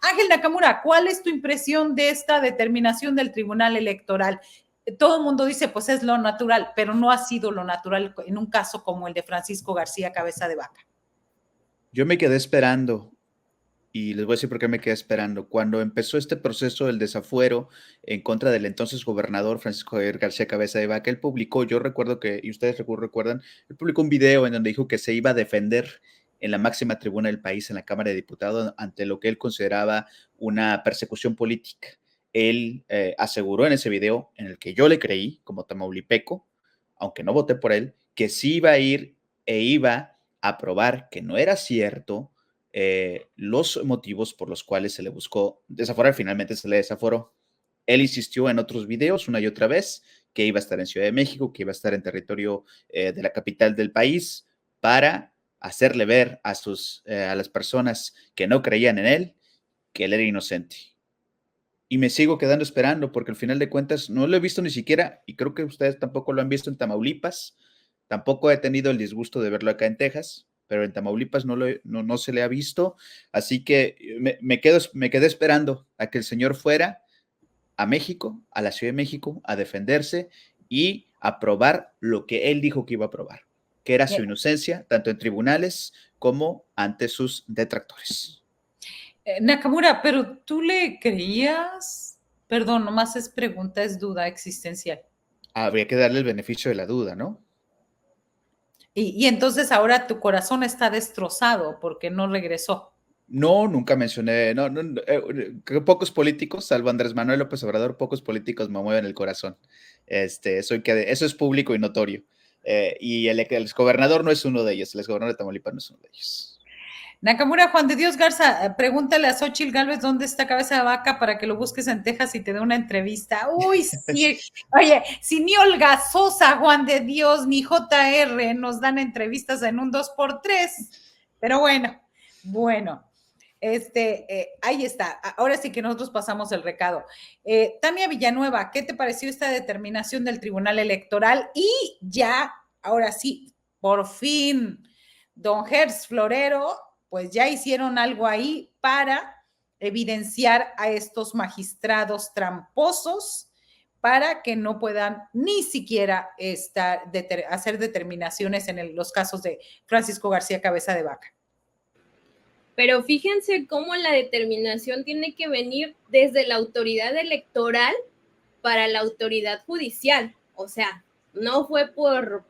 Ángel Nakamura, ¿cuál es tu impresión de esta determinación del Tribunal Electoral? Todo el mundo dice, pues es lo natural, pero no ha sido lo natural en un caso como el de Francisco García Cabeza de Vaca. Yo me quedé esperando, y les voy a decir por qué me quedé esperando. Cuando empezó este proceso del desafuero en contra del entonces gobernador Francisco Javier García Cabeza de Vaca, él publicó, yo recuerdo que, y ustedes recuerdan, él publicó un video en donde dijo que se iba a defender en la máxima tribuna del país, en la Cámara de Diputados, ante lo que él consideraba una persecución política. Él aseguró en ese video, en el que yo le creí, como tamaulipeco, aunque no voté por él, que sí iba a ir e iba a probar que no era cierto los motivos por los cuales se le buscó desaforar. Finalmente se le desaforó. Él insistió en otros videos una y otra vez que iba a estar en Ciudad de México, que iba a estar en territorio de la capital del país, para hacerle ver a las personas que no creían en él que él era inocente. Y me sigo quedando esperando porque al final de cuentas no lo he visto ni siquiera, y creo que ustedes tampoco lo han visto en Tamaulipas. Tampoco he tenido el disgusto de verlo acá en Texas, pero en Tamaulipas no se le ha visto. Así que me quedé esperando a que el señor fuera a México, a la Ciudad de México, a defenderse y a probar lo que él dijo que iba a probar, que era su inocencia, tanto en tribunales como ante sus detractores. Nakamura, pero ¿tú le creías? Perdón, nomás es pregunta, es duda existencial. Habría que darle el beneficio de la duda, ¿no? Y entonces ahora tu corazón está destrozado porque no regresó. No, nunca mencioné, que pocos políticos, salvo Andrés Manuel López Obrador, pocos políticos me mueven el corazón. Eso es público y notorio. Y el exgobernador no es uno de ellos, el exgobernador de Tamaulipas no es uno de ellos. Nakamura, Juan de Dios Garza, pregúntale a Xochitl Gálvez dónde está Cabeza de Vaca para que lo busques en Texas y te dé una entrevista. Uy, sí. Oye, si ni Olga Sosa, Juan de Dios, ni JR nos dan entrevistas en un 2x3. Pero bueno. Ahí está. Ahora sí que nosotros pasamos el recado. Tania Villanueva, ¿qué te pareció esta determinación del Tribunal Electoral? Y ya, ahora sí, por fin, don Gers Florero, pues ya hicieron algo ahí para evidenciar a estos magistrados tramposos para que no puedan ni siquiera hacer determinaciones en los casos de Francisco García Cabeza de Vaca. Pero fíjense cómo la determinación tiene que venir desde la autoridad electoral para la autoridad judicial. O sea, no fue por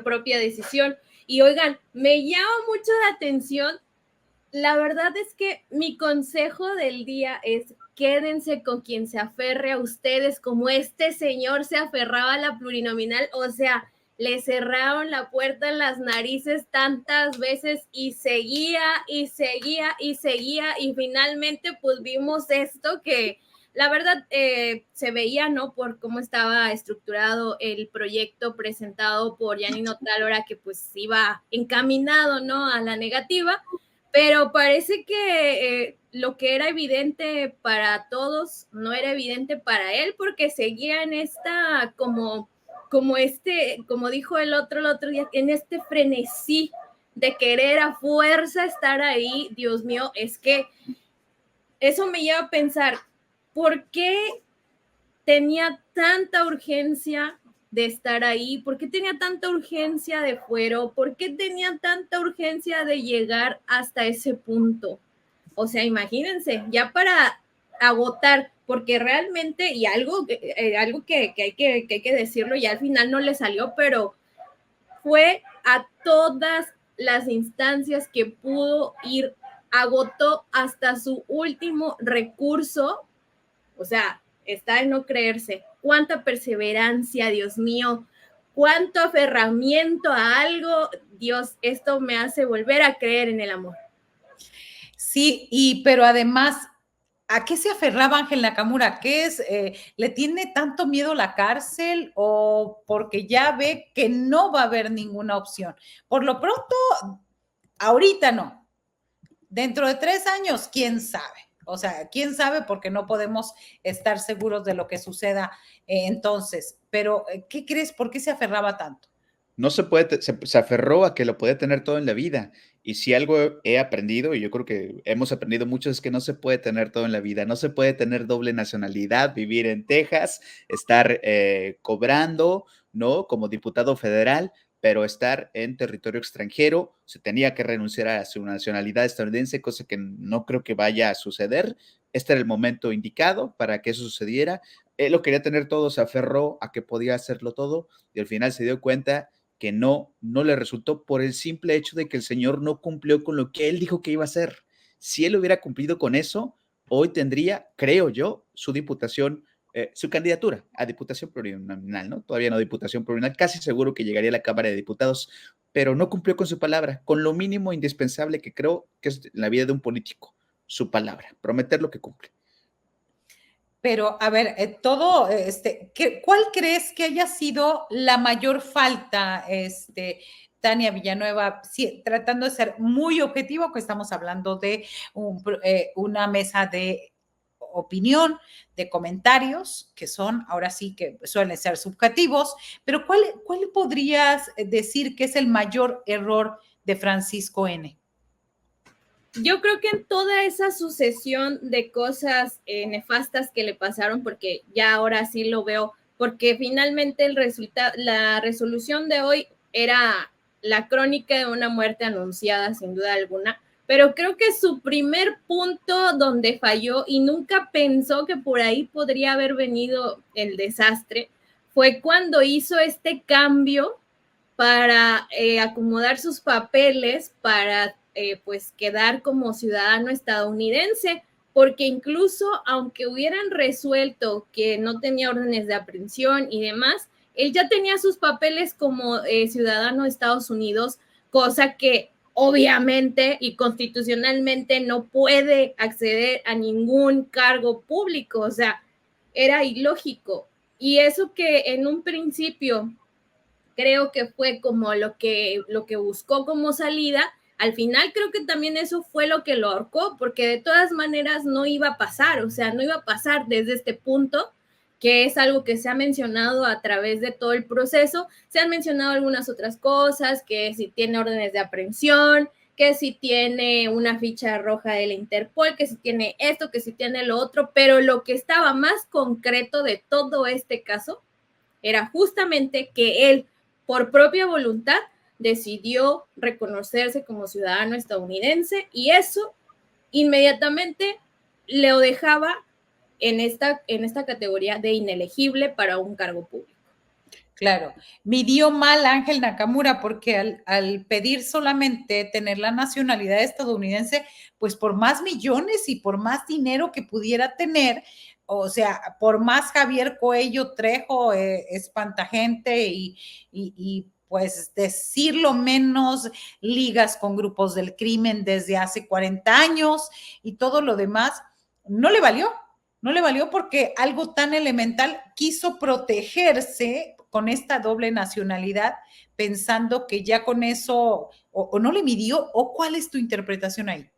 propia decisión. Y oigan, me llama mucho la atención. La verdad es que mi consejo del día es: quédense con quien se aferre a ustedes, como este señor se aferraba a la plurinominal. O sea, le cerraron la puerta en las narices tantas veces y seguía y finalmente pues vimos esto que la verdad se veía, ¿no? Por cómo estaba estructurado el proyecto presentado por Janino Tálora, que pues iba encaminado, ¿no? A la negativa, pero parece que lo que era evidente para todos no era evidente para él, porque seguía en esta como dijo el otro día, en este frenesí de querer a fuerza estar ahí. Dios mío, es que eso me lleva a pensar, ¿por qué tenía tanta urgencia de estar ahí? ¿Por qué tenía tanta urgencia de fuero? ¿Por qué tenía tanta urgencia de llegar hasta ese punto? O sea, imagínense, ya para agotar, porque realmente, y algo que hay que decirlo, ya al final no le salió, pero fue a todas las instancias que pudo ir, agotó hasta su último recurso. O sea, está en no creerse. Cuánta perseverancia, Dios mío, cuánto aferramiento a algo. Dios, esto me hace volver a creer en el amor. Sí, pero además, ¿a qué se aferraba Ángel Nakamura? ¿Qué es? ¿Le tiene tanto miedo la cárcel o porque ya ve que no va a haber ninguna opción? Por lo pronto, ahorita no. Dentro de 3 años, quién sabe. O sea, quién sabe porque no podemos estar seguros de lo que suceda entonces. Pero, ¿qué crees? ¿Por qué se aferraba tanto? No se puede, se aferró a que lo podía tener todo en la vida Y si algo he aprendido, y yo creo que hemos aprendido mucho, es que no se puede tener todo en la vida. No se puede tener doble nacionalidad, vivir en Texas, estar cobrando, ¿no? Como diputado federal, pero estar en territorio extranjero. Se tenía que renunciar a su nacionalidad estadounidense, cosa que no creo que vaya a suceder. Este era el momento indicado para que eso sucediera. Él lo quería tener todo, se aferró a que podía hacerlo todo y al final se dio cuenta que no le resultó por el simple hecho de que el señor no cumplió con lo que él dijo que iba a hacer. Si él hubiera cumplido con eso, hoy tendría, creo yo, su diputación, su candidatura a diputación plurinominal, ¿no? Todavía no diputación plurinominal, casi seguro que llegaría a la Cámara de Diputados, pero no cumplió con su palabra, con lo mínimo indispensable que creo que es en la vida de un político, su palabra, prometer lo que cumple. Pero, a ver, ¿cuál crees que haya sido la mayor falta, Tania Villanueva, tratando de ser muy objetivo, que estamos hablando de una mesa de opinión, de comentarios, que son, ahora sí que suelen ser subjetivos, pero ¿cuál podrías decir que es el mayor error de Francisco N.? Yo creo que en toda esa sucesión de cosas nefastas que le pasaron, porque ya ahora sí lo veo, porque finalmente la resolución de hoy era la crónica de una muerte anunciada, sin duda alguna, pero creo que su primer punto donde falló y nunca pensó que por ahí podría haber venido el desastre fue cuando hizo este cambio para acomodar sus papeles para pues quedar como ciudadano estadounidense, porque incluso aunque hubieran resuelto que no tenía órdenes de aprehensión y demás, él ya tenía sus papeles como ciudadano de Estados Unidos, cosa que obviamente y constitucionalmente no puede acceder a ningún cargo público, o sea, era ilógico. Y eso que en un principio creo que fue como lo que buscó como salida, al final creo que también eso fue lo que lo ahorcó, porque de todas maneras no iba a pasar, o sea, no iba a pasar desde este punto, que es algo que se ha mencionado a través de todo el proceso. Se han mencionado algunas otras cosas, que si tiene órdenes de aprehensión, que si tiene una ficha roja de la Interpol, que si tiene esto, que si tiene lo otro, pero lo que estaba más concreto de todo este caso era justamente que él, por propia voluntad, decidió reconocerse como ciudadano estadounidense y eso inmediatamente lo dejaba en esta categoría de inelegible para un cargo público. Claro, midió mal Ángel Nakamura porque al pedir solamente tener la nacionalidad estadounidense, pues por más millones y por más dinero que pudiera tener, o sea, por más Javier Coello Trejo, espantagente y pues decirlo menos, ligas con grupos del crimen desde hace 40 años y todo lo demás, no le valió. No le valió porque algo tan elemental quiso protegerse con esta doble nacionalidad, pensando que ya con eso o no le midió, o cuál es tu interpretación ahí.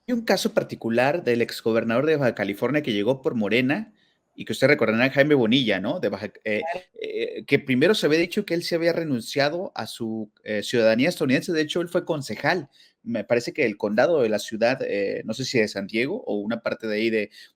Hay un caso particular del exgobernador de Baja California que llegó por Morena y que usted recordará, Jaime Bonilla, ¿no? Que primero se había dicho que él se había renunciado a su ciudadanía estadounidense. De hecho, él fue concejal. Me parece que el condado de la ciudad, no sé si de San Diego o una parte de ahí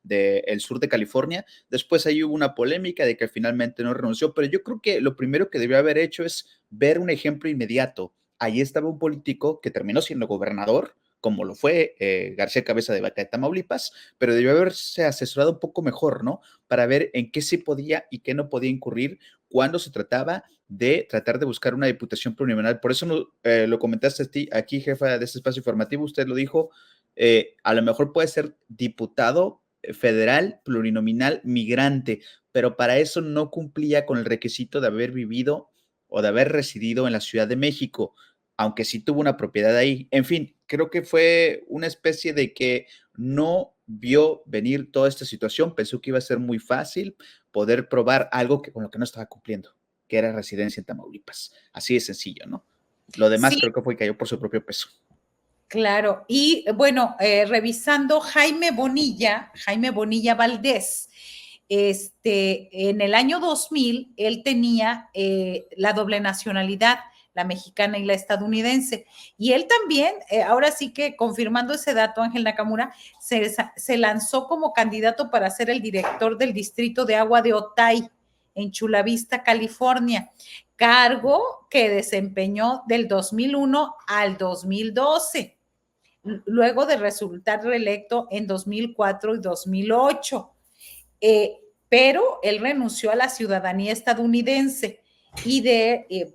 de el sur de California. Después ahí hubo una polémica de que finalmente no renunció, pero yo creo que lo primero que debió haber hecho es ver un ejemplo inmediato. Ahí estaba un político que terminó siendo gobernador, como lo fue García Cabeza de Vaca de Tamaulipas, pero debió haberse asesorado un poco mejor, ¿no? Para ver en qué sí podía y qué no podía incurrir cuando se trataba de tratar de buscar una diputación plurinominal. Por eso lo comentaste aquí, jefa de este espacio informativo, usted lo dijo, a lo mejor puede ser diputado federal plurinominal migrante, pero para eso no cumplía con el requisito de haber vivido o de haber residido en la Ciudad de México, aunque sí tuvo una propiedad ahí. En fin, creo que fue una especie de que no vio venir toda esta situación, pensó que iba a ser muy fácil poder probar algo con lo que no estaba cumpliendo, que era residencia en Tamaulipas. Así de sencillo, ¿no? Lo demás sí, creo que cayó por su propio peso. Claro, y bueno, revisando Jaime Bonilla Valdés, en el año 2000, él tenía la doble nacionalidad, la mexicana y la estadounidense. Y él también, ahora sí que confirmando ese dato, Ángel Nakamura, se lanzó como candidato para ser el director del Distrito de Agua de Otay, en Chula Vista, California, cargo que desempeñó del 2001 al 2012, luego de resultar reelecto en 2004 y 2008. Pero él renunció a la ciudadanía estadounidense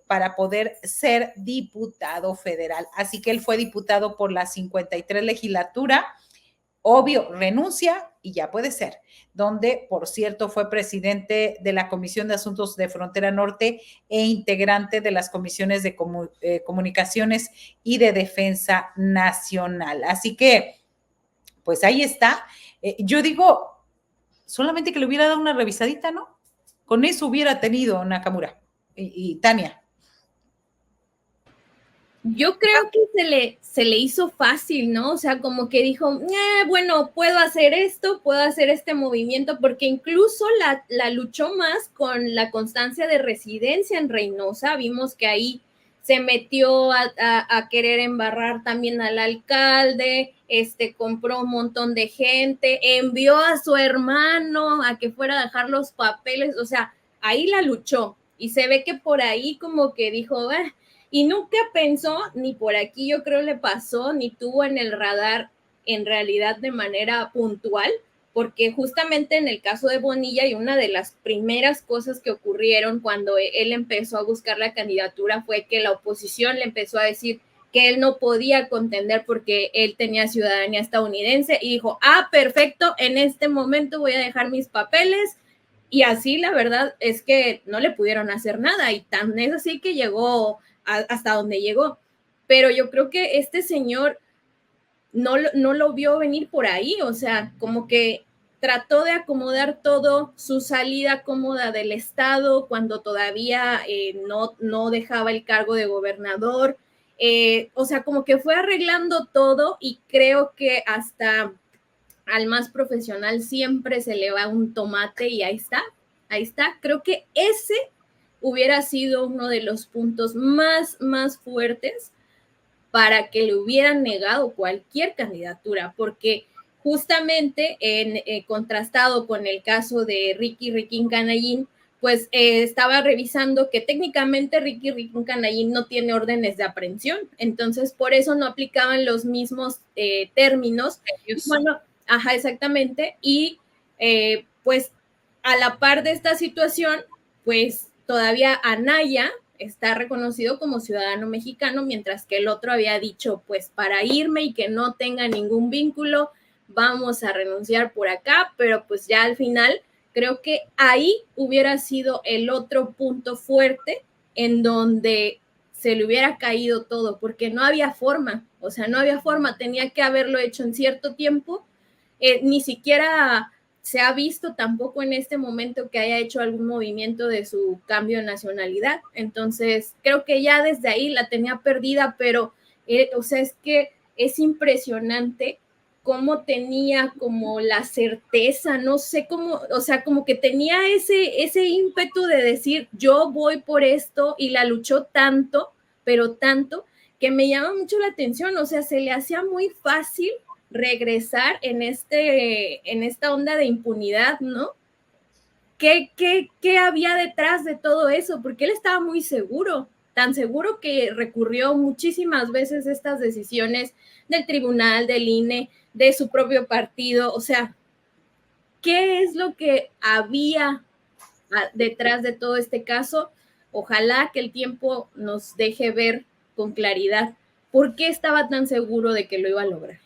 para poder ser diputado federal. Así que él fue diputado por la 53 legislatura. Obvio, renuncia y ya puede ser, donde, por cierto, fue presidente de la Comisión de Asuntos de Frontera Norte e integrante de las comisiones de comunicaciones y de defensa nacional. Así que, pues ahí está. Yo digo, solamente que le hubiera dado una revisadita, ¿no? Con eso hubiera tenido Nakamura y Tania. Yo creo que se le hizo fácil, ¿no? O sea, como que dijo, bueno, puedo hacer esto, puedo hacer este movimiento, porque incluso la luchó más con la constancia de residencia en Reynosa. Vimos que ahí se metió a querer embarrar también al alcalde, compró un montón de gente, envió a su hermano a que fuera a dejar los papeles, o sea, ahí la luchó. Y se ve que por ahí como que dijo, y nunca pensó, ni por aquí yo creo le pasó, ni tuvo en el radar en realidad de manera puntual, porque justamente en el caso de Bonilla y una de las primeras cosas que ocurrieron cuando él empezó a buscar la candidatura fue que la oposición le empezó a decir que él no podía contender porque él tenía ciudadanía estadounidense y dijo, perfecto, en este momento voy a dejar mis papeles. Y así la verdad es que no le pudieron hacer nada y tan es así que llegó hasta donde llegó. Pero yo creo que este señor no lo vio venir por ahí, o sea, como que trató de acomodar todo, su salida cómoda del estado cuando todavía no dejaba el cargo de gobernador, o sea, como que fue arreglando todo y creo que hasta al más profesional siempre se le va un tomate y ahí está, creo que ese hubiera sido uno de los puntos más fuertes para que le hubieran negado cualquier candidatura, porque justamente contrastado con el caso de Ricky Canallín, pues estaba revisando que técnicamente Ricky Canallín no tiene órdenes de aprehensión, entonces por eso no aplicaban los mismos términos. Bueno, exactamente, y pues a la par de esta situación, pues todavía Anaya está reconocido como ciudadano mexicano, mientras que el otro había dicho, pues para irme y que no tenga ningún vínculo, vamos a renunciar por acá, pero pues ya al final creo que ahí hubiera sido el otro punto fuerte en donde se le hubiera caído todo, porque no había forma, o sea, no había forma, tenía que haberlo hecho en cierto tiempo, ni siquiera se ha visto tampoco en este momento que haya hecho algún movimiento de su cambio de nacionalidad. Entonces, creo que ya desde ahí la tenía perdida, pero, o sea, es que es impresionante cómo tenía como la certeza, no sé cómo, o sea, como que tenía ese ímpetu de decir, yo voy por esto y la luchó tanto, pero tanto, que me llama mucho la atención, o sea, se le hacía muy fácil regresar en esta onda de impunidad, ¿no? ¿Qué había detrás de todo eso? Porque él estaba muy seguro, tan seguro que recurrió muchísimas veces a estas decisiones del tribunal, del INE, de su propio partido, o sea, ¿qué es lo que había detrás de todo este caso? Ojalá que el tiempo nos deje ver con claridad por qué estaba tan seguro de que lo iba a lograr.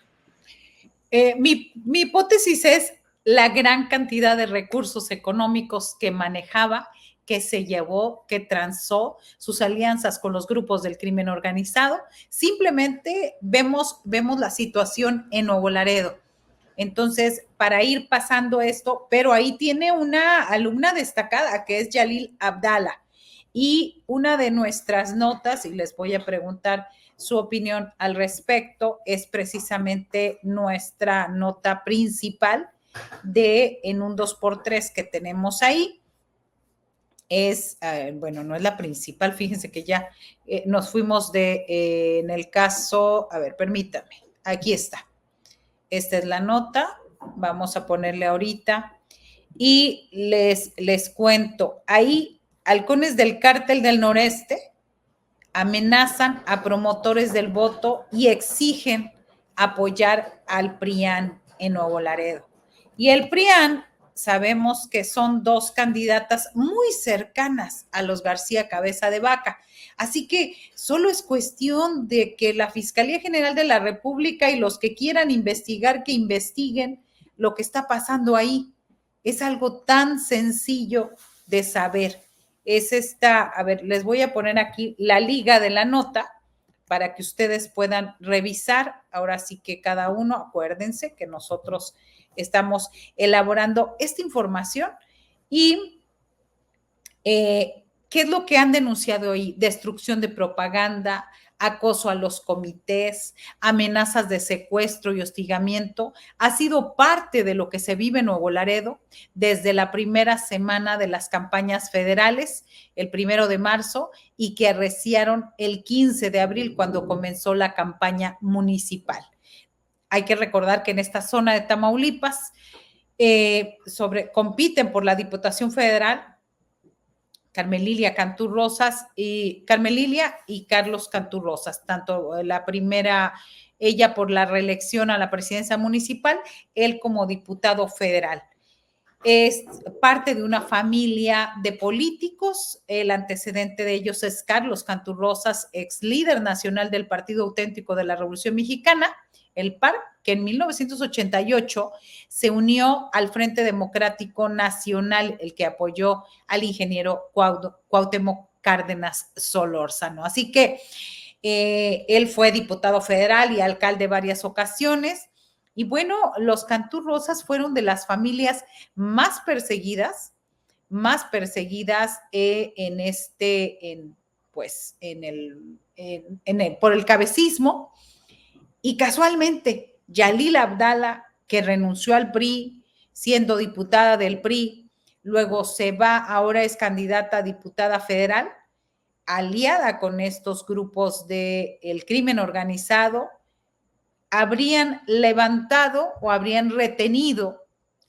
Mi hipótesis es la gran cantidad de recursos económicos que manejaba, que se llevó, que transó, sus alianzas con los grupos del crimen organizado. Simplemente vemos la situación en Nuevo Laredo. Entonces, para ir pasando esto, pero ahí tiene una alumna destacada que es Yalil Abdala. Y una de nuestras notas, y les voy a preguntar su opinión al respecto, es precisamente nuestra nota principal en un 2x3 que tenemos ahí. es, bueno, no es la principal, fíjense que ya nos fuimos en el caso, a ver, permítame, aquí está. Esta es la nota, vamos a ponerle ahorita y les cuento, ahí halcones del cártel del noreste amenazan a promotores del voto y exigen apoyar al PRIAN en Nuevo Laredo. Y el PRIAN, sabemos que son dos candidatas muy cercanas a los García Cabeza de Vaca. Así que solo es cuestión de que la Fiscalía General de la República y los que quieran investigar, que investiguen lo que está pasando ahí. Es algo tan sencillo de saber. Es esta, a ver, les voy a poner aquí la liga de la nota para que ustedes puedan revisar. Ahora sí que cada uno, acuérdense que nosotros estamos elaborando esta información y ¿qué es lo que han denunciado hoy? Destrucción de propaganda, acoso a los comités, amenazas de secuestro y hostigamiento, ha sido parte de lo que se vive en Nuevo Laredo desde la primera semana de las campañas federales, el 1 de marzo, y que arreciaron el 15 de abril cuando comenzó la campaña municipal. Hay que recordar que en esta zona de Tamaulipas compiten por la Diputación Federal Carmelilia y Carlos Cantú Rosas, tanto la primera, ella por la reelección a la presidencia municipal, él como diputado federal. Es parte de una familia de políticos, el antecedente de ellos es Carlos Cantú Rosas, ex líder nacional del Partido Auténtico de la Revolución Mexicana, el PAR, que en 1988 se unió al Frente Democrático Nacional, el que apoyó al ingeniero Cuauhtémoc Cárdenas Solórzano. Así que él fue diputado federal y alcalde varias ocasiones. Y bueno, los Cantú Rosas fueron de las familias más perseguidas por el cabecismo. Y casualmente, Yalil Abdala, que renunció al PRI, siendo diputada del PRI, luego se va, ahora es candidata a diputada federal, aliada con estos grupos del crimen organizado, habrían levantado o habrían retenido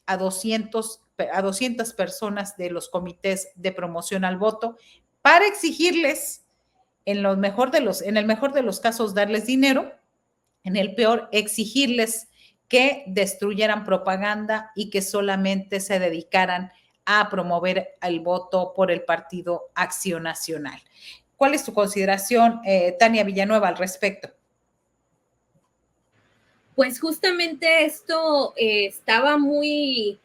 a 200 personas de los comités de promoción al voto para exigirles, en el mejor de los casos, darles dinero, en el peor, exigirles que destruyeran propaganda y que solamente se dedicaran a promover el voto por el Partido Acción Nacional. ¿Cuál es tu consideración, Tania Villanueva, al respecto? Pues justamente esto estaba muy...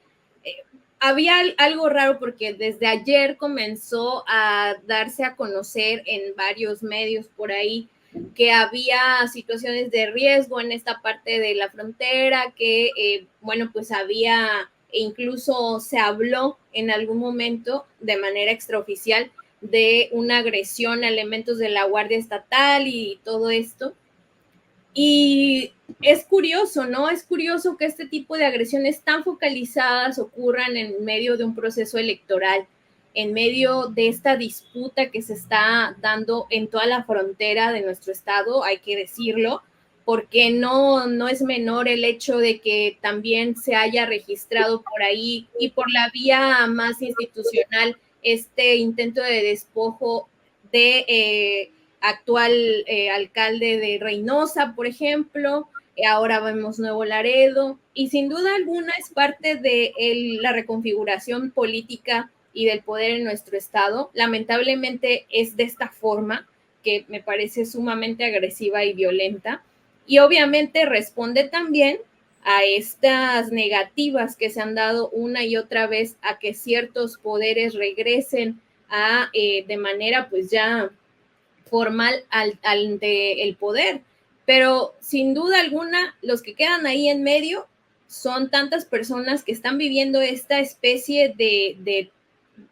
había algo raro porque desde ayer comenzó a darse a conocer en varios medios por ahí que había situaciones de riesgo en esta parte de la frontera, que, bueno, pues había, incluso se habló en algún momento de manera extraoficial de una agresión a elementos de la Guardia Estatal y todo esto. Y es curioso, ¿no? Es curioso que este tipo de agresiones tan focalizadas ocurran en medio de un proceso electoral, en medio de esta disputa que se está dando en toda la frontera de nuestro estado, hay que decirlo, porque no es menor el hecho de que también se haya registrado por ahí y por la vía más institucional este intento de despojo de actual alcalde de Reynosa, por ejemplo, ahora vemos Nuevo Laredo, y sin duda alguna es parte de la reconfiguración política y del poder en nuestro estado. Lamentablemente es de esta forma, que me parece sumamente agresiva y violenta, y obviamente responde también a estas negativas que se han dado una y otra vez a que ciertos poderes regresen de manera pues ya formal ante el poder. Pero sin duda alguna, los que quedan ahí en medio son tantas personas que están viviendo esta especie de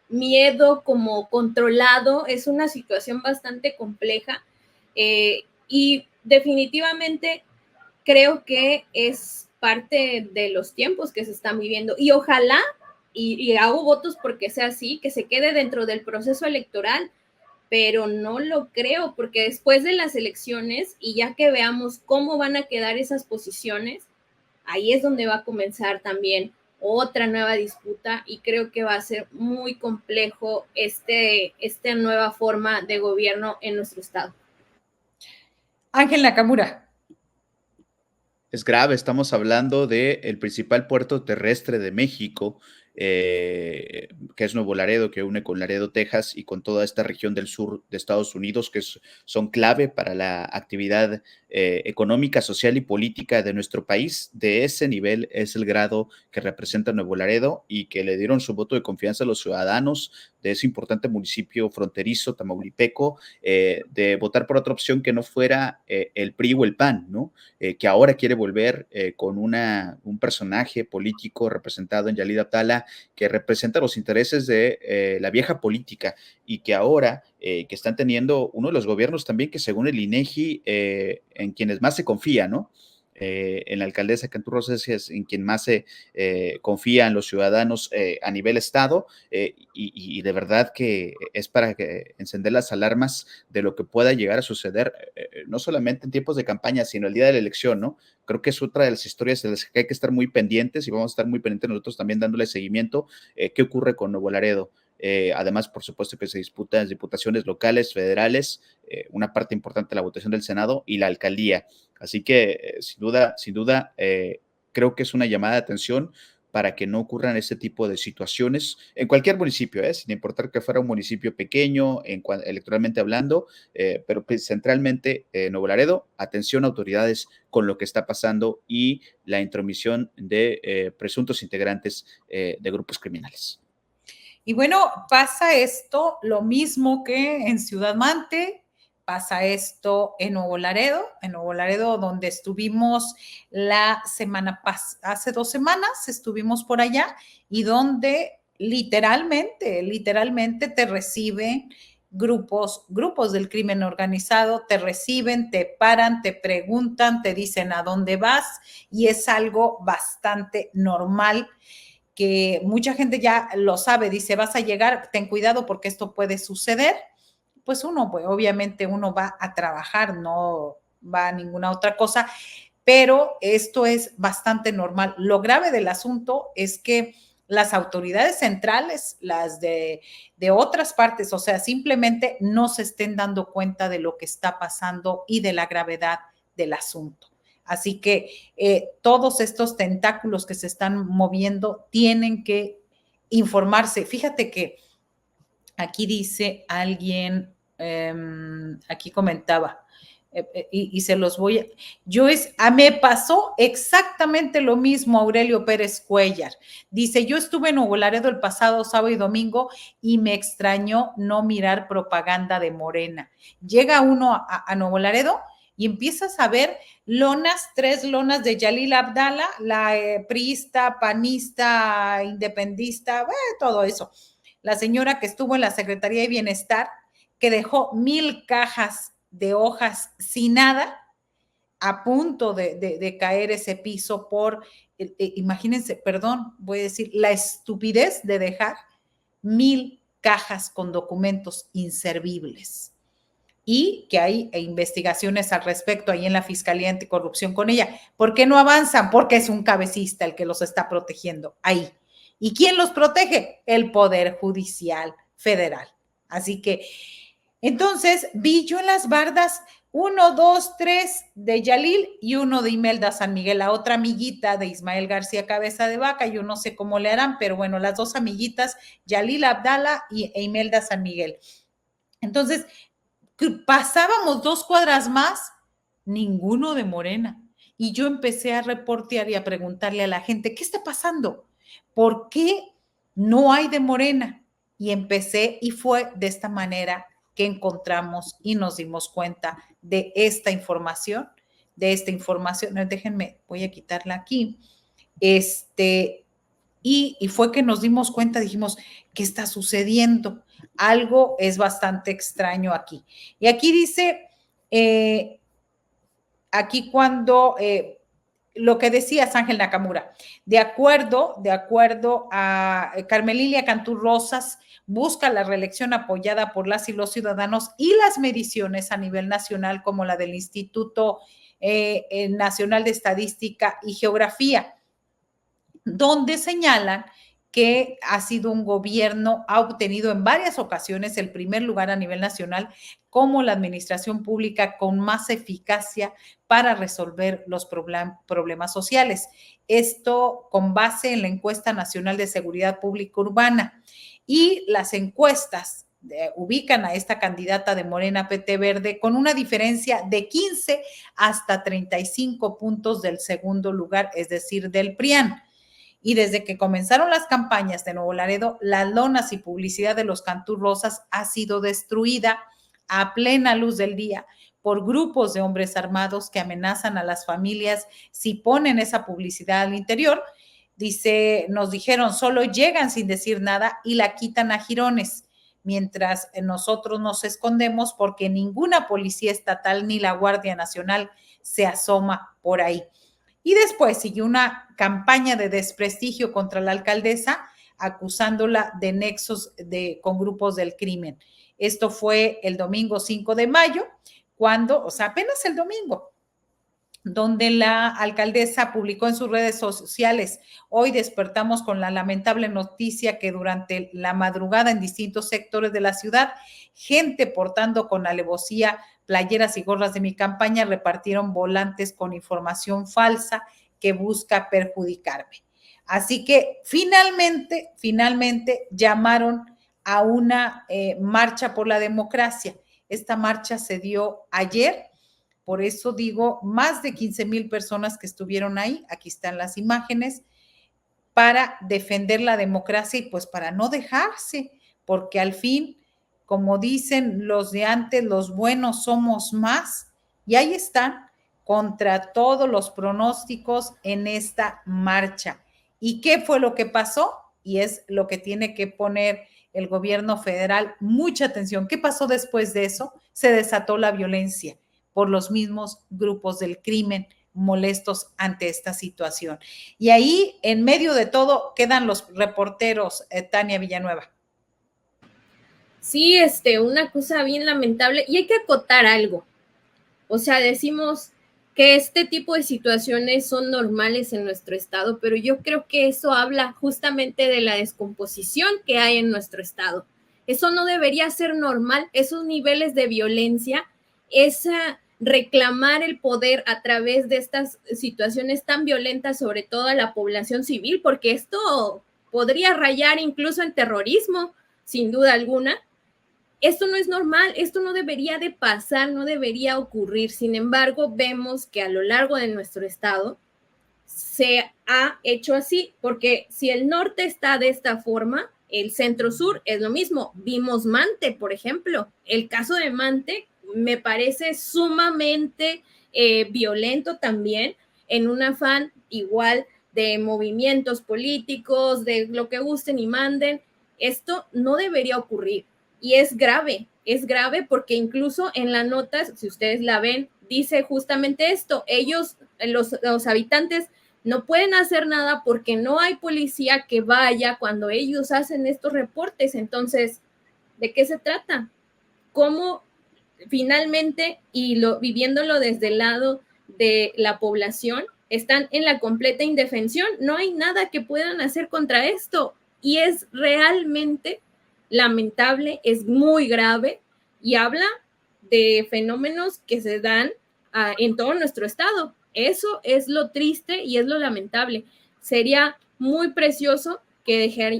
miedo como controlado. Es una situación bastante compleja y definitivamente creo que es parte de los tiempos que se están viviendo. Y ojalá y hago votos porque sea así, que se quede dentro del proceso electoral, pero no lo creo, porque después de las elecciones y ya que veamos cómo van a quedar esas posiciones, ahí es donde va a comenzar también otra nueva disputa y creo que va a ser muy complejo esta nueva forma de gobierno en nuestro estado. Ángel Nakamura. Es grave, estamos hablando del principal puerto terrestre de México, que es Nuevo Laredo, que une con Laredo, Texas, y con toda esta región del sur de Estados Unidos, que son clave para la actividad económica, social y política de nuestro país. De ese nivel es el grado que representa Nuevo Laredo y que le dieron su voto de confianza a los ciudadanos de ese importante municipio fronterizo tamaulipeco, de votar por otra opción que no fuera el PRI o el PAN, ¿no? Que ahora quiere volver con un personaje político representado en Yalil Abdala, que representa los intereses de la vieja política y que ahora que están teniendo uno de los gobiernos también que según el INEGI, en quienes más se confía, ¿no? En la alcaldesa Cantú Rosas es en quien más se confían los ciudadanos a nivel estado, y de verdad que es para encender las alarmas de lo que pueda llegar a suceder, no solamente en tiempos de campaña, sino el día de la elección, ¿no? Creo que es otra de las historias de las que hay que estar muy pendientes y vamos a estar muy pendientes nosotros también dándole seguimiento. ¿Qué ocurre con Nuevo Laredo? Además, por supuesto que se disputan las diputaciones locales, federales, una parte importante de la votación del Senado y la alcaldía. Así que, sin duda, creo que es una llamada de atención para que no ocurran este tipo de situaciones en cualquier municipio, sin importar que fuera un municipio pequeño, electoralmente hablando, pero centralmente Nuevo Laredo, atención autoridades con lo que está pasando y la intromisión de presuntos integrantes de grupos criminales. Y bueno, pasa esto lo mismo que en Ciudad Mante, pasa esto en Nuevo Laredo, donde estuvimos la semana pasada, hace 2 semanas estuvimos por allá y donde literalmente te reciben grupos del crimen organizado, te reciben, te paran, te preguntan, te dicen a dónde vas y es algo bastante normal que mucha gente ya lo sabe, dice, vas a llegar, ten cuidado porque esto puede suceder. Pues obviamente uno va a trabajar, no va a ninguna otra cosa, pero esto es bastante normal. Lo grave del asunto es que las autoridades centrales, las de otras partes, o sea, simplemente no se estén dando cuenta de lo que está pasando y de la gravedad del asunto. Así que todos estos tentáculos que se están moviendo tienen que informarse. Fíjate que aquí dice alguien, aquí comentaba, y se los voy a... me pasó exactamente lo mismo, Aurelio Pérez Cuellar. Dice, yo estuve en Nuevo Laredo el pasado sábado y domingo y me extrañó no mirar propaganda de Morena. Llega uno a Nuevo Laredo y empiezas a ver lonas, 3 lonas de Yalil Abdala, la priista, panista, independista, todo eso. La señora que estuvo en la Secretaría de Bienestar, que dejó 1,000 cajas de hojas sin nada, a punto de caer ese piso por, imagínense, perdón, voy a decir, la estupidez de dejar 1,000 cajas con documentos inservibles. Y que hay investigaciones al respecto ahí en la Fiscalía Anticorrupción con ella. ¿Por qué no avanzan? Porque es un cabecista el que los está protegiendo ahí. ¿Y quién los protege? El Poder Judicial Federal. Así que, entonces, vi yo en las bardas 1, 2, 3 de Yalil y 1 de Imelda San Miguel, la otra amiguita de Ismael García Cabeza de Vaca. Yo no sé cómo le harán, pero bueno, las 2 amiguitas, Yalil Abdala e Imelda San Miguel. Entonces, pasábamos 2 cuadras más, ninguno de Morena. Y yo empecé a reportear y a preguntarle a la gente, ¿qué está pasando? ¿Por qué no hay de Morena? Y empecé, y fue de esta manera que encontramos y nos dimos cuenta de esta información, déjenme, voy a quitarla aquí, y fue que nos dimos cuenta, dijimos, ¿qué está sucediendo? Algo es bastante extraño aquí. Y aquí dice, aquí cuando lo que decías, Ángel Nakamura, de acuerdo a Carmelilia Cantú Rosas, busca la reelección apoyada por las y los ciudadanos, y las mediciones a nivel nacional, como la del Instituto Nacional de Estadística y Geografía, donde señalan que ha sido un gobierno, ha obtenido en varias ocasiones el primer lugar a nivel nacional como la administración pública con más eficacia para resolver los problemas sociales. Esto con base en la encuesta nacional de seguridad pública urbana. Y las encuestas ubican a esta candidata de Morena PT Verde con una diferencia de 15 hasta 35 puntos del segundo lugar, es decir, del PRIAN. Y desde que comenzaron las campañas de Nuevo Laredo, las lonas y publicidad de los Cantú Rosas ha sido destruida a plena luz del día por grupos de hombres armados que amenazan a las familias si ponen esa publicidad al interior. Dice, nos dijeron, solo llegan sin decir nada y la quitan a jirones, mientras nosotros nos escondemos porque ninguna policía estatal ni la Guardia Nacional se asoma por ahí. Y después siguió una campaña de desprestigio contra la alcaldesa, acusándola de nexos con grupos del crimen. Esto fue el domingo 5 de mayo, cuando, o sea, apenas el domingo, donde la alcaldesa publicó en sus redes sociales: hoy despertamos con la lamentable noticia que durante la madrugada en distintos sectores de la ciudad, gente portando con alevosía playeras y gorras de mi campaña repartieron volantes con información falsa que busca perjudicarme. Así que finalmente llamaron a una marcha por la democracia. Esta marcha se dio ayer. Por eso digo, más de 15,000 personas que estuvieron ahí, aquí están las imágenes, para defender la democracia y pues para no dejarse, porque al fin, como dicen los de antes, los buenos somos más, y ahí están, contra todos los pronósticos en esta marcha. ¿Y qué fue lo que pasó? Y es lo que tiene que poner el gobierno federal mucha atención. ¿Qué pasó después de eso? Se desató la violencia por los mismos grupos del crimen molestos ante esta situación. Y ahí, en medio de todo, quedan los reporteros, Tania Villanueva. Sí, una cosa bien lamentable, y hay que acotar algo. O sea, decimos que este tipo de situaciones son normales en nuestro estado, pero yo creo que eso habla justamente de la descomposición que hay en nuestro estado. Eso no debería ser normal, esos niveles de violencia, esa reclamar el poder a través de estas situaciones tan violentas, sobre todo a la población civil, porque esto podría rayar incluso en terrorismo, sin duda alguna. Esto no es normal, esto no debería de pasar, no debería ocurrir. Sin embargo, vemos que a lo largo de nuestro estado se ha hecho así, porque si el norte está de esta forma, el centro sur es lo mismo. Vimos Mante, por ejemplo. El caso de Mante me parece sumamente violento también, en un afán igual de movimientos políticos, de lo que gusten y manden. Esto no debería ocurrir. Y es grave porque incluso en la nota, si ustedes la ven, dice justamente esto: ellos, los habitantes, no pueden hacer nada porque no hay policía que vaya cuando ellos hacen estos reportes. Entonces, ¿de qué se trata? ¿Cómo finalmente, y viviéndolo desde el lado de la población, están en la completa indefensión? No hay nada que puedan hacer contra esto, y es realmente lamentable, es muy grave, y habla de fenómenos que se dan en todo nuestro estado. Eso es lo triste y es lo lamentable. Sería muy precioso que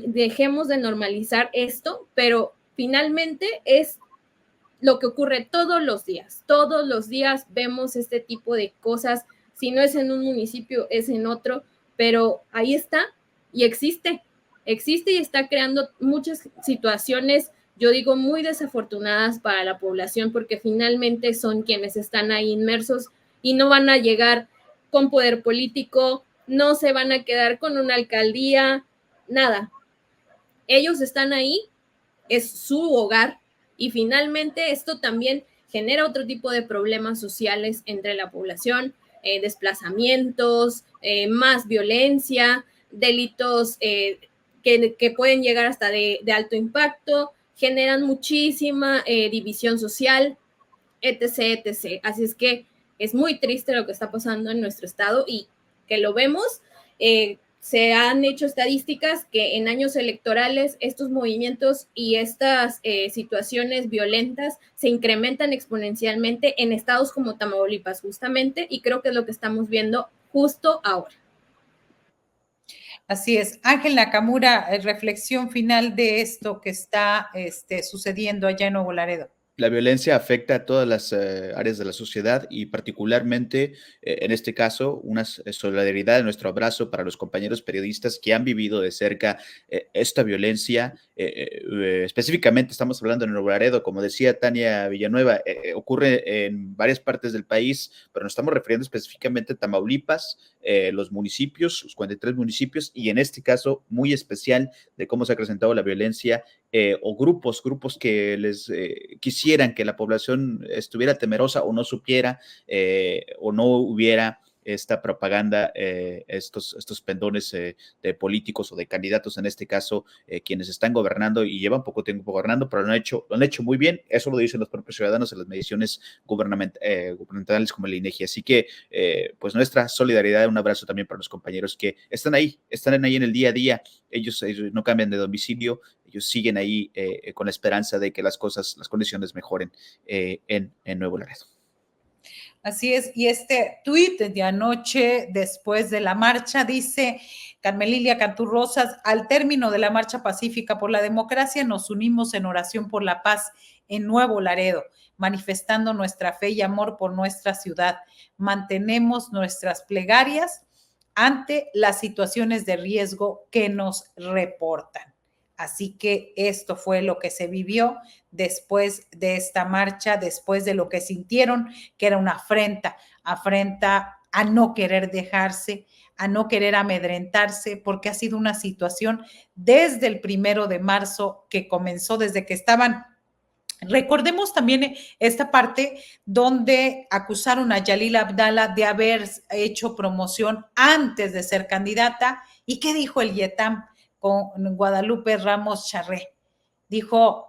dejemos de normalizar esto, pero finalmente es lo que ocurre todos los días vemos este tipo de cosas. Si no es en un municipio, es en otro, pero ahí está y existe y está creando muchas situaciones, yo digo, muy desafortunadas para la población, porque finalmente son quienes están ahí inmersos y no van a llegar con poder político, no se van a quedar con una alcaldía, nada. Ellos están ahí, es su hogar, y finalmente esto también genera otro tipo de problemas sociales entre la población, desplazamientos, más violencia, delitos que pueden llegar hasta de alto impacto, generan muchísima división social, etc., etc. Así es que es muy triste lo que está pasando en nuestro estado y que lo vemos. Se han hecho estadísticas que en años electorales estos movimientos y estas situaciones violentas se incrementan exponencialmente en estados como Tamaulipas, justamente, y creo que es lo que estamos viendo justo ahora. Así es. Ángel Nakamura, reflexión final de esto que está sucediendo allá en Nuevo Laredo. La violencia afecta a todas las áreas de la sociedad y particularmente, en este caso, una solidaridad, nuestro abrazo para los compañeros periodistas que han vivido de cerca esta violencia. Específicamente estamos hablando de Nuevo Laredo, como decía Tania Villanueva, ocurre en varias partes del país, pero nos estamos refiriendo específicamente a Tamaulipas, los municipios, los 43 municipios, y en este caso muy especial de cómo se ha acrecentado la violencia o grupos que les quisieran que la población estuviera temerosa o no supiera o no hubiera esta propaganda, estos pendones de políticos o de candidatos, en este caso, quienes están gobernando y llevan poco tiempo gobernando, pero lo han hecho muy bien. Eso lo dicen los propios ciudadanos en las mediciones gubernamentales como el INEGI. Así que, pues nuestra solidaridad, un abrazo también para los compañeros que están ahí en el día a día. Ellos no cambian de domicilio, ellos siguen ahí con la esperanza de que las condiciones mejoren en Nuevo Laredo. Así es, y este tuit de anoche, después de la marcha, dice Carmelilia Cantú Rosas: al término de la marcha pacífica por la democracia, nos unimos en oración por la paz en Nuevo Laredo, manifestando nuestra fe y amor por nuestra ciudad. Mantenemos nuestras plegarias ante las situaciones de riesgo que nos reportan. Así que esto fue lo que se vivió después de esta marcha, después de lo que sintieron, que era una afrenta a no querer dejarse, a no querer amedrentarse, porque ha sido una situación desde el 1 de marzo que comenzó, desde que estaban. Recordemos también esta parte donde acusaron a Yalila Abdala de haber hecho promoción antes de ser candidata. ¿Y qué dijo el YETAM con Guadalupe Ramos Charré? Dijo: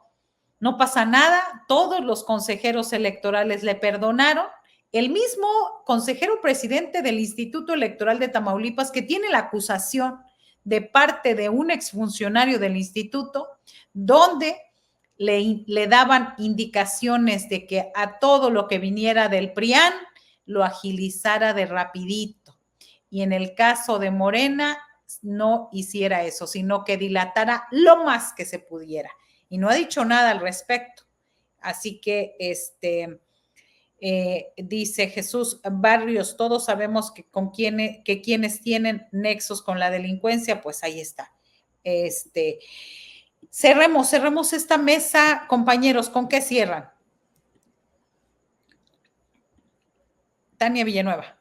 no pasa nada, todos los consejeros electorales le perdonaron. El mismo consejero presidente del Instituto Electoral de Tamaulipas, que tiene la acusación de parte de un exfuncionario del instituto, donde le daban indicaciones de que a todo lo que viniera del PRIAN lo agilizara de rapidito. Y en el caso de Morena, no hiciera eso, sino que dilatara lo más que se pudiera. Y no ha dicho nada al respecto. Así que dice Jesús Barrios: todos sabemos que quienes tienen nexos con la delincuencia, pues ahí está. Cerremos esta mesa, compañeros. ¿Con qué cierran? Tania Villanueva.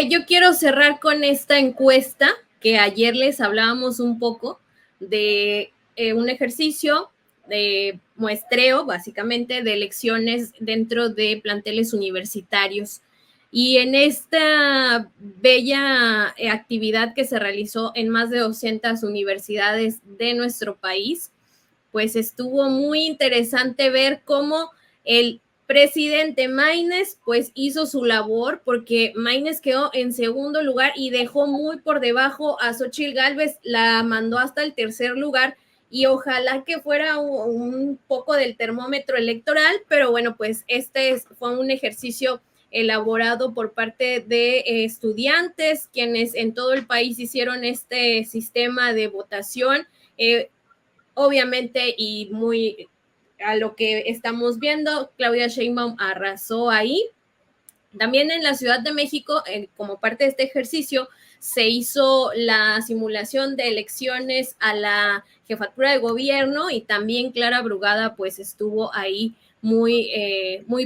Yo quiero cerrar con esta encuesta que ayer les hablábamos un poco de un ejercicio de muestreo, básicamente, de elecciones dentro de planteles universitarios. Y en esta bella actividad que se realizó en más de 200 universidades de nuestro país, pues estuvo muy interesante ver cómo el presidente Maynes pues hizo su labor, porque Maynes quedó en segundo lugar y dejó muy por debajo a Xóchitl Gálvez, la mandó hasta el tercer lugar, y ojalá que fuera un poco del termómetro electoral, pero bueno, pues fue un ejercicio elaborado por parte de estudiantes, quienes en todo el país hicieron este sistema de votación, obviamente, y muy a lo que estamos viendo, Claudia Sheinbaum arrasó ahí. También en la Ciudad de México, como parte de este ejercicio, se hizo la simulación de elecciones a la jefatura de gobierno, y también Clara Brugada pues estuvo ahí muy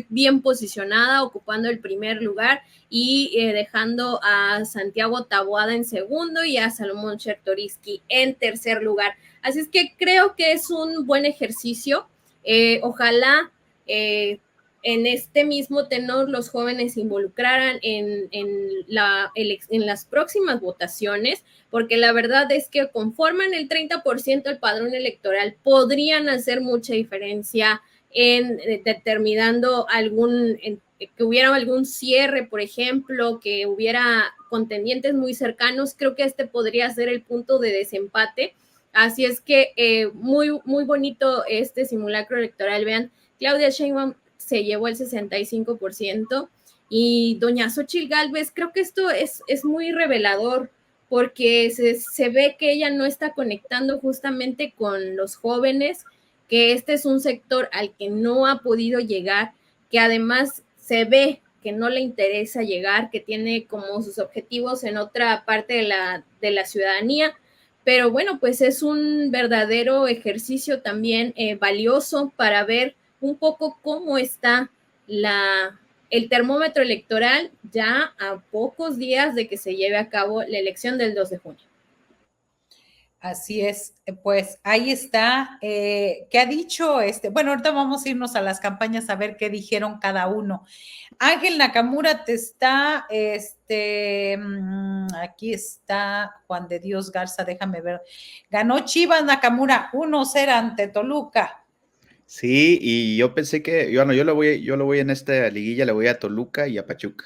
bien posicionada, ocupando el primer lugar y dejando a Santiago Taboada en segundo y a Salomón Chertoriski en tercer lugar. Así es que creo que es un buen ejercicio. Ojalá en este mismo tenor los jóvenes se involucraran en las próximas votaciones, porque la verdad es que conforman el 30% del padrón electoral, podrían hacer mucha diferencia en determinando que hubiera algún cierre, por ejemplo, que hubiera contendientes muy cercanos. Creo que este podría ser el punto de desempate. Así es que muy, muy bonito este simulacro electoral. Vean, Claudia Sheinbaum se llevó el 65% y doña Xóchitl Gálvez, creo que esto es muy revelador porque se ve que ella no está conectando justamente con los jóvenes, que este es un sector al que no ha podido llegar, que además se ve que no le interesa llegar, que tiene como sus objetivos en otra parte de la ciudadanía. Pero bueno, pues es un verdadero ejercicio también valioso para ver un poco cómo está el termómetro electoral ya a pocos días de que se lleve a cabo la elección del 2 de junio. Así es, pues ahí está. ¿Qué ha dicho? Bueno, ahorita vamos a irnos a las campañas a ver qué dijeron cada uno. Ángel Nakamura te está, aquí está Juan de Dios Garza, déjame ver. Ganó Chivas Nakamura 1-0 ante Toluca. Sí, y yo pensé que, bueno, yo lo voy en esta liguilla, le voy a Toluca y a Pachuca.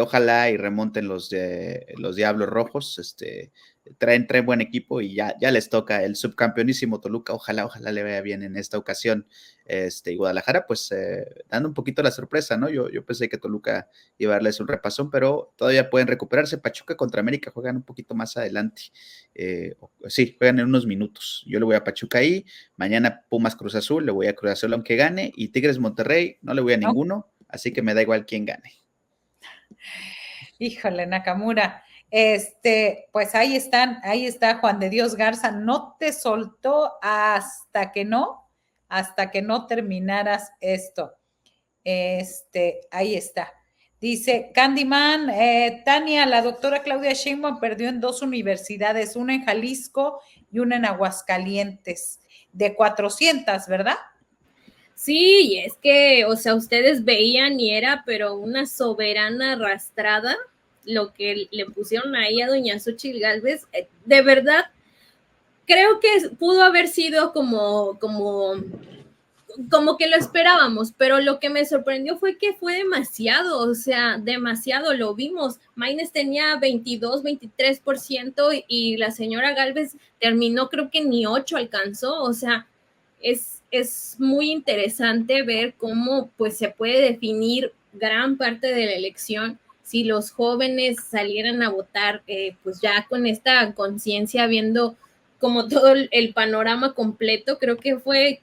Ojalá y remonten los Diablos Rojos, traen buen equipo y ya les toca el subcampeonísimo Toluca, ojalá le vaya bien en esta ocasión. Y Guadalajara, pues, dando un poquito la sorpresa, ¿no? Yo pensé que Toluca iba a darles un repasón, pero todavía pueden recuperarse. Pachuca contra América juegan un poquito más adelante. Sí, juegan en unos minutos. Yo le voy a Pachuca ahí. Mañana Pumas Cruz Azul, le voy a Cruz Azul aunque gane. Y Tigres Monterrey, no le voy a ninguno, así que me da igual quién gane. Híjole, Nakamura. Pues ahí está Juan de Dios Garza, no te soltó hasta que no terminaras esto. Ahí está. Dice Candyman, Tania, la doctora Claudia Sheinbaum perdió en 2 universidades, una en Jalisco y una en Aguascalientes, de 400, ¿verdad? Sí, y es que, o sea, ustedes veían y era, pero una soberana arrastrada, lo que le pusieron ahí a doña Xóchitl Gálvez, de verdad, creo que pudo haber sido como que lo esperábamos, pero lo que me sorprendió fue que fue demasiado, o sea, demasiado, lo vimos. Maynes tenía 22, 23% y la señora Gálvez terminó, creo que ni 8 alcanzó, o sea, es muy interesante ver cómo pues se puede definir gran parte de la elección si los jóvenes salieran a votar, pues ya con esta conciencia, viendo como todo el panorama completo. Creo que fue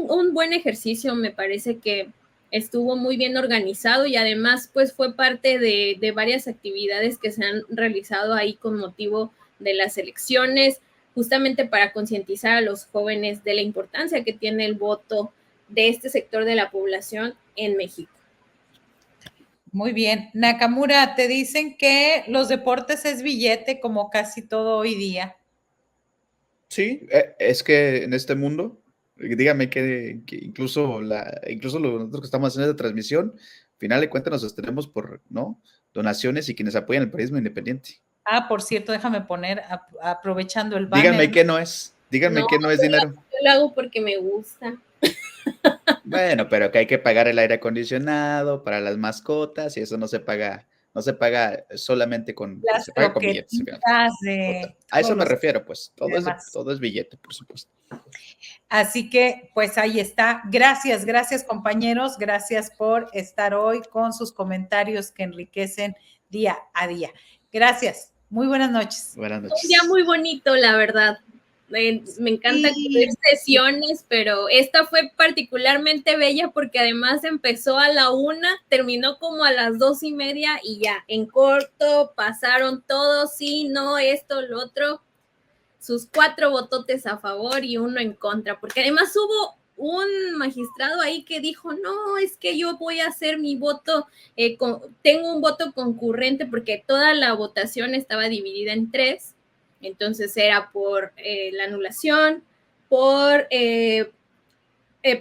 un buen ejercicio, me parece que estuvo muy bien organizado y además pues fue parte de varias actividades que se han realizado ahí con motivo de las elecciones, justamente para concientizar a los jóvenes de la importancia que tiene el voto de este sector de la población en México. Muy bien. Nakamura, te dicen que los deportes es billete como casi todo hoy día. Sí, es que en este mundo, dígame que incluso nosotros que estamos haciendo esta transmisión, al final de cuentas nos sostenemos por, ¿no?, donaciones y quienes apoyan el periodismo independiente. Ah, por cierto, déjame poner, aprovechando el Díganme banner. qué no es, díganme qué no es dinero. Yo lo hago porque me gusta. Bueno, pero que hay que pagar el aire acondicionado para las mascotas y eso no se paga solamente Las se paga con billetes. A eso me refiero, pues, todo es billete, por supuesto. Así que, pues ahí está. Gracias compañeros, gracias por estar hoy con sus comentarios que enriquecen día a día. Gracias, muy buenas noches. Buenas noches. Un día muy bonito, la verdad. Me encanta cubrir sesiones, pero esta fue particularmente bella porque además empezó a la 1, terminó como a las 2:30 y ya, en corto, pasaron todos, sí, no, esto, lo otro, sus 4 vototes a favor y 1 en contra, porque además hubo un magistrado ahí que dijo, no, es que yo voy a hacer mi voto, tengo un voto concurrente porque toda la votación estaba dividida en 3, entonces era por la anulación, por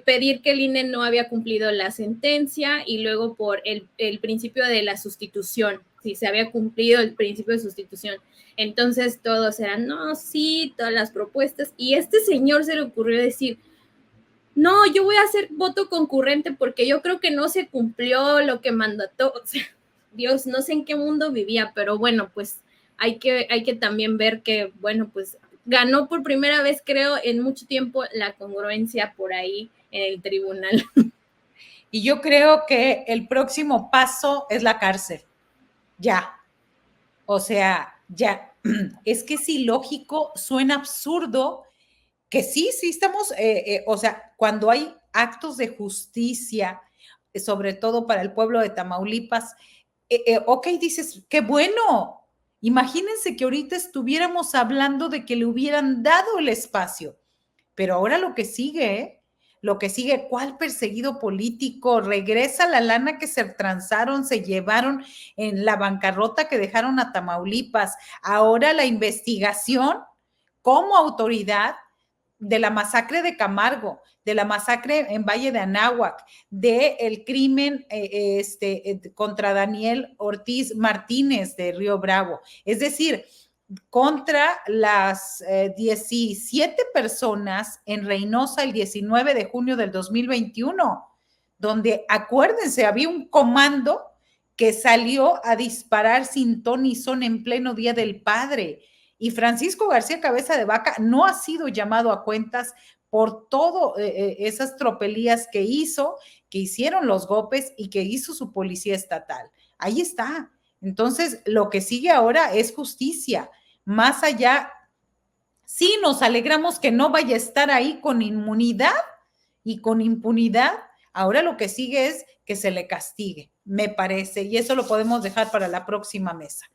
pedir que el INE no había cumplido la sentencia y luego por el principio de la sustitución, si se había cumplido el principio de sustitución. Entonces todos eran, no, sí, todas las propuestas. Y este señor se le ocurrió decir, no, yo voy a hacer voto concurrente porque yo creo que no se cumplió lo que mandató. O sea, Dios, no sé en qué mundo vivía, pero bueno, pues hay que también ver que, bueno, pues ganó por primera vez, creo, en mucho tiempo la congruencia por ahí en el tribunal. Y yo creo que el próximo paso es la cárcel. Ya. O sea, ya. Es que es ilógico, suena absurdo, que sí estamos, o sea, cuando hay actos de justicia, sobre todo para el pueblo de Tamaulipas, ok, dices, qué bueno. Imagínense que ahorita estuviéramos hablando de que le hubieran dado el espacio, pero ahora lo que sigue, ¿cuál perseguido político? Regresa la lana que se transaron, se llevaron en la bancarrota que dejaron a Tamaulipas. Ahora la investigación como autoridad de la masacre de Camargo, de la masacre en Valle de Anáhuac, del crimen contra Daniel Ortiz Martínez de Río Bravo. Es decir, contra las 17 personas en Reynosa el 19 de junio del 2021, donde, acuérdense, había un comando que salió a disparar sin ton ni son en pleno Día del Padre. Y Francisco García Cabeza de Vaca no ha sido llamado a cuentas por todas esas tropelías que hicieron los GOPES y que hizo su policía estatal. Ahí está. Entonces, lo que sigue ahora es justicia. Más allá, sí nos alegramos que no vaya a estar ahí con inmunidad y con impunidad. Ahora lo que sigue es que se le castigue, me parece, y eso lo podemos dejar para la próxima mesa.